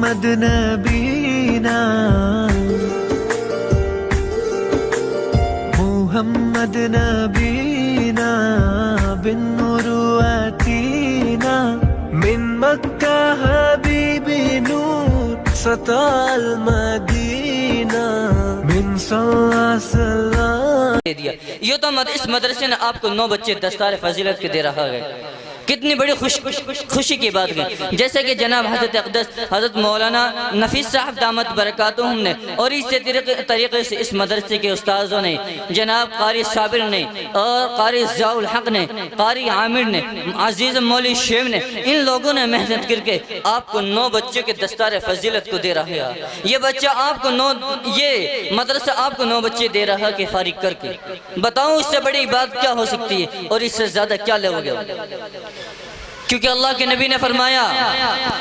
मोहम्मद नबीना, मोहम्मद नबीना बिन मुरुअतीना, मिन मक्का हबीबी नूर सताल मदीना, मिन सल्लल्लाहु दे दिया। ये तो इस मदरसे ने आपको 9 बच्चे दस्तार फजीलत के दे रहा है। कितनी बड़ी खुशी की बात है। जैसे कि जनाब हज़रत अक़दस हज़रत मौलाना नफीस साहब दामत बरकातुहुम ने और इसी तरीके से इस मदरसे के उस्ताज़ों ने, जनाब कारी साबिर ने और कारी ज़ियाउल हक़ ने, कारी आमिर ने, अज़ीज़ मौली शेम ने, इन लोगों ने मेहनत करके आपको 9 बच्चों के दस्तार फजीलत को दे रहा है। ये बच्चा आपको ये मदरसा आपको 9 बच्चे दे रहा है कि फारिग करके। बताओ इससे बड़ी बात क्या हो सकती है और इससे ज़्यादा क्या लोगे। क्योंकि अल्लाह के नबी ने फरमाया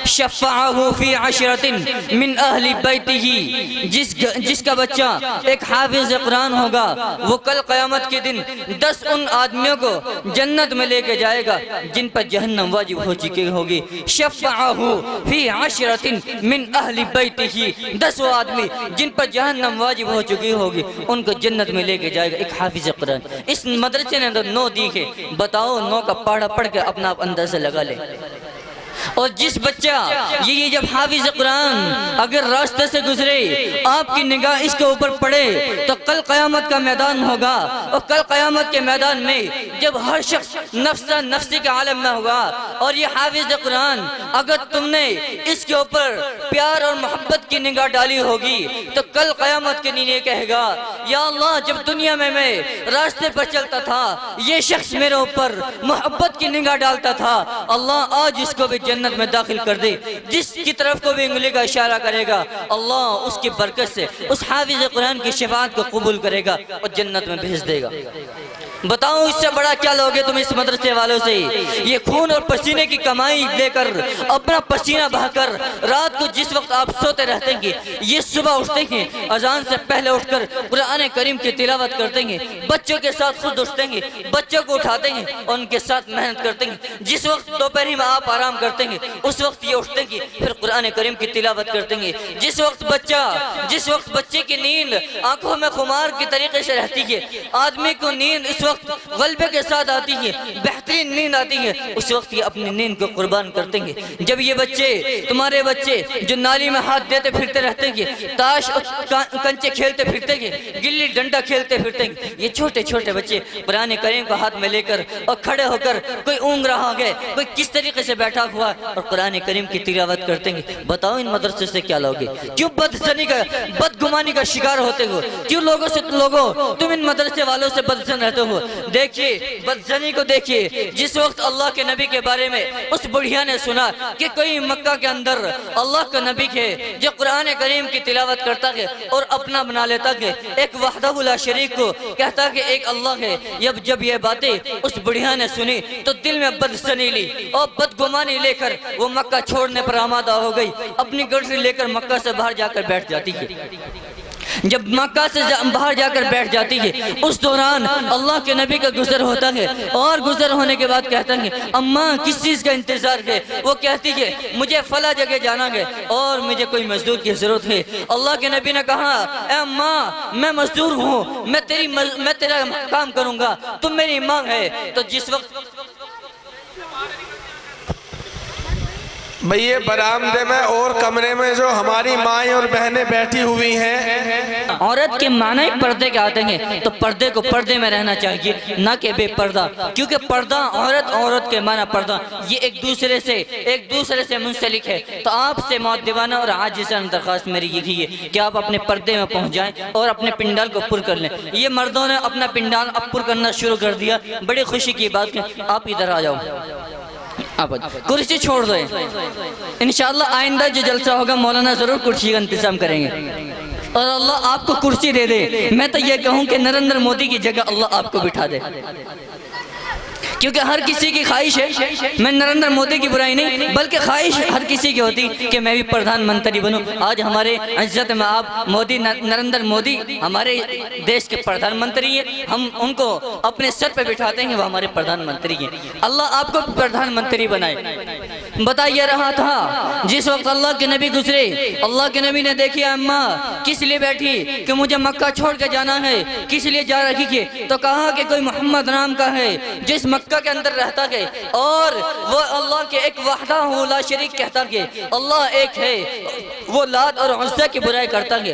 शफ़अहु फ़ी अशरतिन मिन अहली बैतिही, जिसका बच्चा एक हाफिज़ कुरान होगा वो कल क़यामत के दिन 10 उन आदमियों को जन्नत में लेके जाएगा जिन पर जहन्नम वाजिब हो चुकी होगी। शफ़अहु फ़ी अशरतिन मिन अहली बैतिही, 10 वो आदमी जिन पर जहन्नम वाजिब हो चुकी होगी उनको जन्नत में लेके जाएगा एक हाफिज़ कुरान। इस मदरसे ने 9 दिखे। बताओ 9 का पढ़ा पढ़ के अपना अंदर से लगा ले। और जिस बच्चा ये जब हाफिज़ कुरान अगर रास्ते से गुजरे आपकी निगाह इसके ऊपर पड़े तो कल क़यामत का मैदान होगा। और कल क़यामत के मैदान में जब हर शख्स नफ्सा नफ्सी के आलम में होगा और ये हाफिज़ कुरान अगर तुमने इसके ऊपर प्यार और मोहब्बत की निगाह डाली होगी तो कल क़यामत के दिन ये कहेगा या अल्लाह, जब दुनिया में मैं रास्ते पर चलता था ये शख्स मेरे ऊपर मोहब्बत की निगाह डालता था, अल्लाह आज इसको भी जन्नत में दाखिल कर दे। जिसकी तरफ को भी उंगली का इशारा करेगा अल्लाह उसकी बरकत से उस हाफिज़ कुरान की शफाअत को कबूल करेगा और जन्नत में भेज देगा। बताओ इससे बड़ा क्या लोगे तुम इस मदरसे वालों से। ये खून और पसीने की कमाई लेकर अपना पसीना बहाकर रात को जिस वक्त आप सोते रहते हैं ये सुबह उठते हैं अजान से पहले उठकर कुरान करीम की तिलावत करते हैं, बच्चों के साथ खुद उठते हैं, बच्चों को उठाते हैं और उनके साथ मेहनत करते हैं। जिस वक्त दोपहर में आप आराम करते हैं उस वक्त ये उठते हैं फिर कुरान करीम की तिलावत करते हैं। जिस वक्त बच्चे की नींद आंखों में खुमार की तरीके से रहती है, आदमी को नींद इस वक्त गलबे के साथ आती है, बेहतरीन नींद आती है, उस वक्त ये अपनी नींद को कुर्बान करते हैं। जब ये बच्चे तुम्हारे बच्चे जो नाली में हाथ देते फिरते रहते हैं, ताश और कंचे खेलते फिरते हैं, गिल्ली डंडा खेलते फिरते हैं, ये छोटे छोटे बच्चे कुरान करीम को हाथ में लेकर और खड़े होकर कोई ऊँग रहा है, कोई किस तरीके से बैठा हुआ और कुरान करीम की तिलावत करते हैं। बताओ इन मदरसे से क्या लोगे। क्यों बदगुमानी का शिकार होते हो, क्यों तुम इन मदरसे वालों से बदसन रहते हो। देखिए बदजनी को देखिए। जिस वक्त अल्लाह के नबी के बारे में उस बुढ़िया ने सुना कि कोई मक्का के अंदर अल्लाह का नबी है जो कुरान करीम की तिलावत करता है और अपना बना लेता है, एक वहदहु ला शरीक को कहता है एक अल्लाह है। जब ये बातें उस बुढ़िया ने सुनी तो दिल में बदजनी ली और बदगुमानी लेकर वो मक्का छोड़ने पर आमादा हो गई। अपनी गठरी लेकर मक्का से बाहर जाकर बैठ जाती है। जब मक्का से बाहर जाकर बैठ जाती है उस दौरान अल्लाह के नबी का गुजर होता है और गुजर होने के बाद कहता है अम्मा किस चीज़ का इंतज़ार है। वो कहती है मुझे फला जगह जाना है और मुझे कोई मजदूर की ज़रूरत है। अल्लाह के नबी ने कहा ए अम्मा, मैं मजदूर हूँ, मैं तेरा काम करूँगा, तुम मेरी मांग है। तो जिस वक्त भैया बरामदे में और कमरे में जो हमारी माएँ और बहनें बैठी हुई हैं, औरत के माना ही पर्दे के आते हैं तो पर्दे को पर्दे में रहना चाहिए ना कि बेपर्दा। क्योंकि पर्दा औरत के माना पर्दा ये एक दूसरे से मुंसलिक है। तो आपसे मुअद्दिबाना और आजिज़ाना दरख्वास्त मेरी यही है कि आप अपने पर्दे में पहुँच जाएँ और अपने पिंडाल को पुर कर लें। ये मर्दों ने अपना पिंडाल अब पुर करना शुरू कर दिया, बड़ी खुशी की बात है। आप इधर आ जाओ, आप कुर्सी छोड़ दो। इंशाअल्लाह आइंदा जो जलसा होगा मौलाना ज़रूर कुर्सी का इंतज़ाम करेंगे और अल्लाह आपको कुर्सी दे दे। मैं तो ये कहूँ कि नरेंद्र मोदी की जगह अल्लाह आपको बिठा दे, क्योंकि हर किसी की ख्वाहिश है। मैं नरेंद्र मोदी की बुराई नहीं बल्कि ख्वाहिश हर किसी की होती कि मैं भी प्रधानमंत्री बनूं। आज हमारे इज्जत में आप नरेंद्र मोदी हमारे देश के प्रधानमंत्री हैं, हम उनको अपने सर पे बिठाते हैं, वो हमारे प्रधानमंत्री हैं। अल्लाह आपको प्रधानमंत्री बनाए। बता ये रहा था, जिस वक्त अल्लाह के नबी गुजरे, अल्लाह के नबी ने देखी अम्मा किस लिए बैठी कि मुझे मक्का छोड़ के जाना है, किस लिए जा रही थी, तो कहा कि कोई मोहम्मद नाम का है जिस मक्का के अंदर रहता है और वो अल्लाह के एक वहदाहु ला शरीक कहता है, अल्लाह एक है, वो लात और उज़्ज़ा की बुराई करता है,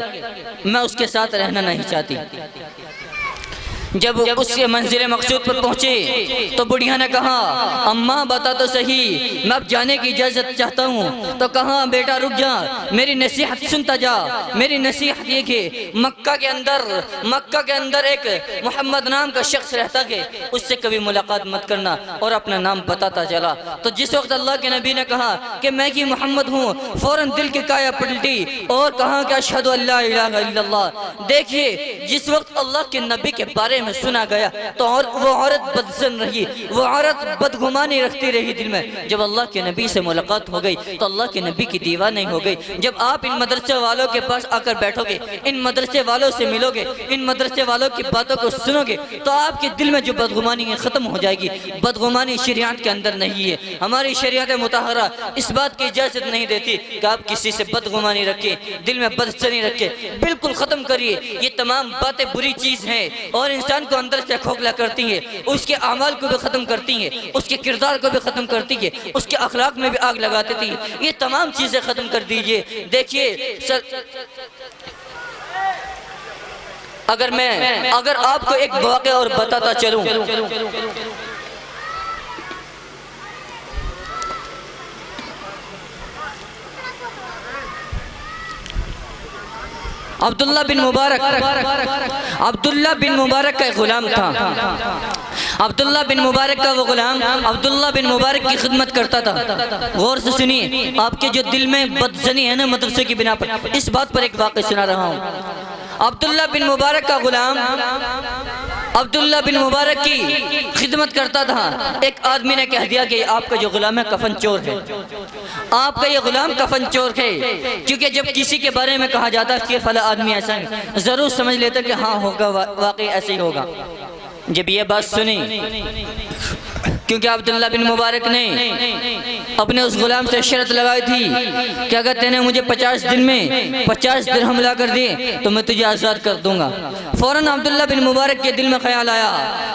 मैं उसके साथ रहना नहीं चाहती। जब उसके मंजिल मकसूद पर पहुंचे तो बुढ़िया ने कहा, अम्मा बता तो सही, मैं अब जाने की इजाज़त चाहता हूँ। तो कहा, बेटा रुक जा, मेरी नसीहत सुनता जा। मेरी नसीहत ये कि मक्का के अंदर एक मोहम्मद नाम का शख्स रहता है, उससे कभी मुलाकात मत करना और अपना नाम बताता चला। तो जिस वक्त अल्लाह के नबी ने कहा कि मैं कि मोहम्मद हूँ, फौरन दिल की काया पलटी और कहा कि अशहदु अल्ला इलाहा इल्लल्लाह। देखिए, जिस वक्त अल्लाह के नबी के बारे में सुना गया तो और वो औरत बदजन रही, वो औरत बदगुमानी रखती रही दिल में। जब अल्लाह के नबी से मुलाकात हो गई तो अल्लाह के नबी की दीवानी हो गई। जब आप इन मदरसे वालों के पास आकर बैठोगे, इन मदरसे वालों से मिलोगे, इन मदरसे वालों की बातों को सुनोगे तो आपके दिल में जो बदगुमानी है ख़त्म हो जाएगी। बदगुमानी शरीयत के अंदर नहीं है। हमारी शरीयत मुताहरा इस बात की इजाज़त नहीं देती कि आप किसी से बदगुमानी रखें, दिल में बदसनी रखें। बिल्कुल ख़त्म करिए। ये तमाम बातें बुरी चीज़ हैं और इंसान को अंदर से खोखला करती है, उसके अमाल को भी ख़त्म करती है, उसके किरदार को भी ख़त्म करती है, उसके अखलाक में भी आग लगा देती है। ये तमाम चीज़ें ख़त्म कर दीजिए। देखिए अगर आपको एक वाक़या और बताता चलूं, अब्दुल्ला बिन मुबारक का गुलाम था। अब्दुल्ला बिन मुबारक का वो गुलाम अब्दुल्ला बिन मुबारक की खिदमत करता था। गौर से सुनिए, आपके जो दिल में बदजनी है ना मदरसे की बिना पर, इस बात पर एक वाक़या सुना रहा हूँ। अब्दुल्ला बिन मुबारक का गुलाम अब्दुल्ला बिन मुबारक की खिदमत करता था। एक आदमी ने कह दिया कि आपका जो गुलाम है कफन चोर है, आपका ये गुलाम कफन चोर है। क्योंकि जब किसी के बारे में कहा जाता है कि फला आदमी ऐसा है, ज़रूर समझ लेते कि हाँ होगा, वाकई ऐसे ही होगा। जब ये बात सुनी, क्योंकि अब्दुल्ला बिन मुबारक ने अपने उस गुलाम से शर्त लगाई थी कि अगर तेने मुझे 50 दिन में 50 दिरहम ला कर दिए तो मैं तुझे आज़ाद कर दूंगा। फ़ौरन अब्दुल्ला बिन मुबारक के दिल में ख्याल आया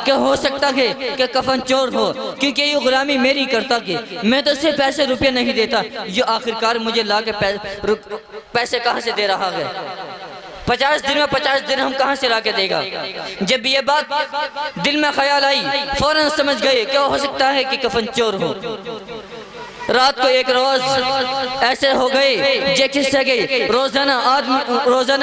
कि हो सकता है कि कफन चोर हो, क्योंकि ये गुलामी मेरी करता कि मैं तो सिर्फ पैसे रुपये नहीं देता, ये आखिरकार मुझे ला के पैसे कहाँ से दे रहा है। 50 दिन में 50 दिन हम कहाँ से ला के देगा। जब ये बात दिल में ख्याल आई, फौरन समझ गए क्या हो सकता है कि कफन चोर हो। रात को एक रोज ऐसे हो गए जैसे गए रोजाना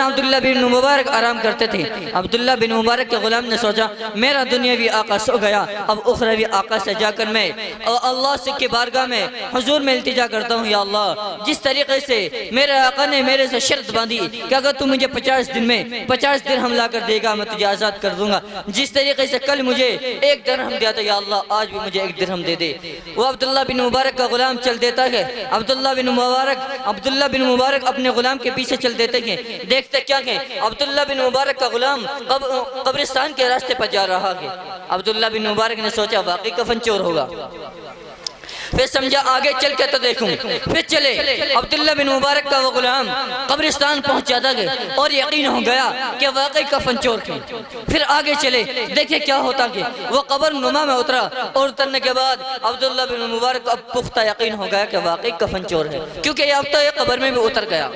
अब्दुल्ला बिन मुबारक आराम करते थे। अब्दुल्ला बिन मुबारक के गुलाम ने सोचा मेरा दुनियावी आका सो गया, अब उखरवी आका से जाकर मैं अल्लाह से की बारगाह में हुजूर में इल्तिजा करता हूँ, या अल्लाह जिस तरीके से मेरे आका ने मेरे से शर्त बांधी कि अगर तू मुझे 50 दिन में 50 दिरहम ला कर देगा मैं तुझे आज़ाद कर दूंगा, जिस तरीके से कल मुझे 1 दिरहम दिया था, या अल्लाह आज भी मुझे 1 दिरहम दे दे। वो अब्दुल्ला बिन मुबारक का गुलाम चल देता है। अब्दुल्ला बिन मुबारक अपने गुलाम के पीछे चल देते हैं। देखते क्या है, अब्दुल्ला बिन मुबारक का गुलाम कब्रिस्तान के रास्ते पर जा रहा है। अब्दुल्ला बिन मुबारक ने सोचा वाकई कफन चोर होगा, फिर समझा आगे चल के तो देखूं। फिर चले, अब्दुल्ला बिन मुबारक का वो गुलाम कब्रिस्तान पहुंच जाता है और यकीन हो गया कि वाकई कफन चोर थे। फिर आगे चले, देखे क्या होता है। वो कब्र नुमा में उतरा और उतरने के बाद अब्दुल्ला बिन मुबारक अब पुख्ता यकीन हो गया कि वाकई कफन चोर है, क्योंकि अब तो ये कब्र में भी उतर गया।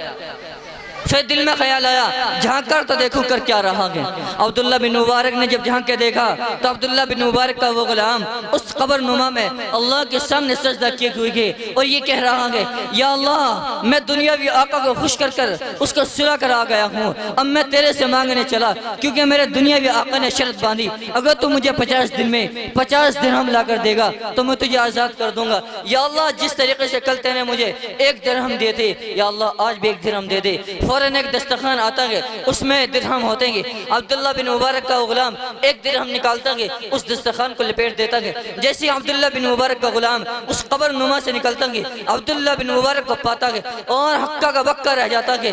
फिर दिल में ख्याल आया झांक कर तो देखूं कर क्या रहा है। अब्दुल्ला बिन मुबारक ने जब झांक के देखा तो अब्दुल्ला बिन मुबारक का वो गुलाम उस कब्र नुमा में अल्लाह के सामने सजदा किए हुए है और ये कह रहा है, या अल्लाह मैं दुनियावी आका को खुश कर कर उसको सुला कर आ गया हूँ, अब मैं तेरे से मांगने चला क्योंकि मेरे दुनियावी आका ने शर्त बांधी अगर तू मुझे 50 दिन में 50 दिरहम ला कर देगा तो मैं तुझे आज़ाद कर दूंगा। या अल्लाह जिस तरीके से कल तेने मुझे 1 दिरहम दिए थे, या अल्लाह आज भी 1 दिरहम दे दे। फ़ौरन एक दस्तरखान आता है, उसमें दिरहम होते हैं। अब्दुल्ला बिन मुबारक का गुलाम एक दिरहम निकालता है, उस दस्तरखान को लपेट देता है। जैसे ही अब्दुल्ला बिन मुबारक का गुलाम उस कब्र नुमा से निकलता है, अब्दुल्ला बिन मुबारक को पाता है और हक्का का बक्का रह जाता है।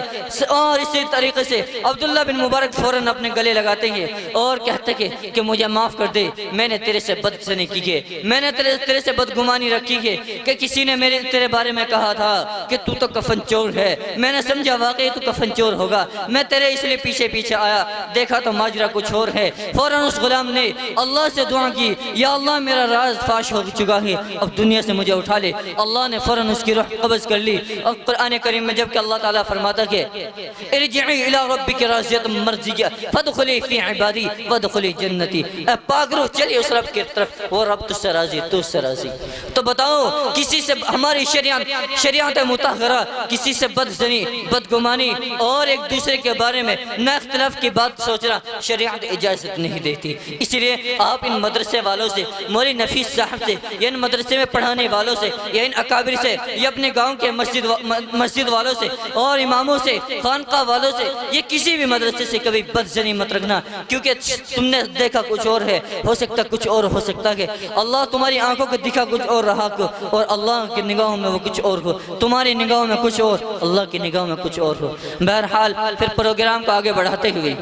और इसी तरीके से अब्दुल्ला बिन मुबारक फ़ौरन अपने गले लगाते हैं और कहते हैं कि मुझे माफ़ कर दे, मैंने तेरे से बदसनी की है, मैंने तेरे से बदगुमानी रखी है कि किसी ने तेरे बारे में कहा था कि तू तो कफन चोर है। मैंने समझा वाकई तू कफन चोर होगा, मैं तेरे इसलिए पीछे पीछे आया, देखा तो माजरा कुछ और है। फ़ौरन उस गुलाम ने अल्लाह से दुआ की, या अल्लाह मेरा राज फाश हो चुका है, अब दुनिया से मुझे उठा ले। अल्लाह ने फ़ौरन उसकी रूह कब्ज़ कर ली। और कुरान करीम में जबकि अल्लाह ताला फरमाता है इरजिई इला रब्बिकी राज़ियतन मर्ज़िया फदखुली फी इबादी वदखुली जन्नती। पागरो चलिए उस रब की तरफ, वो रब तुझसे राज़ी, तुझसे राज़ी। तो बताओ, किसी से हमारी शरीयत मुतहरा, किसी से बदजनी, बदगुमानी और एक दूसरे के बारे में न इख्तिलाफ की बात सोचना शरीयत इजाज़त नहीं देती। इसलिए आप इन मदरसे वालों से, मौलवी नफीस साहब से, या इन मदरसे में पढ़ाने वालों से, या इन अकाबिर से, या अपने गाँव के मस्जिद वालों से और इमामों से, खानका वालों से, ये किसी भी मदरसे से कभी बदजनी मत रखना, क्योंकि तुमने देखा कुछ और है, हो सकता कुछ और हो सकता है। अल्लाह तुम्हारी आंखों को दिखा कुछ और रहा को, और अल्लाह की निगाहों में वो कुछ और हो, तुम्हारी निगाहों में कुछ और, अल्लाह की निगाहों में कुछ और हो। बहरहाल फिर प्रोग्राम को आगे बढ़ाते हुए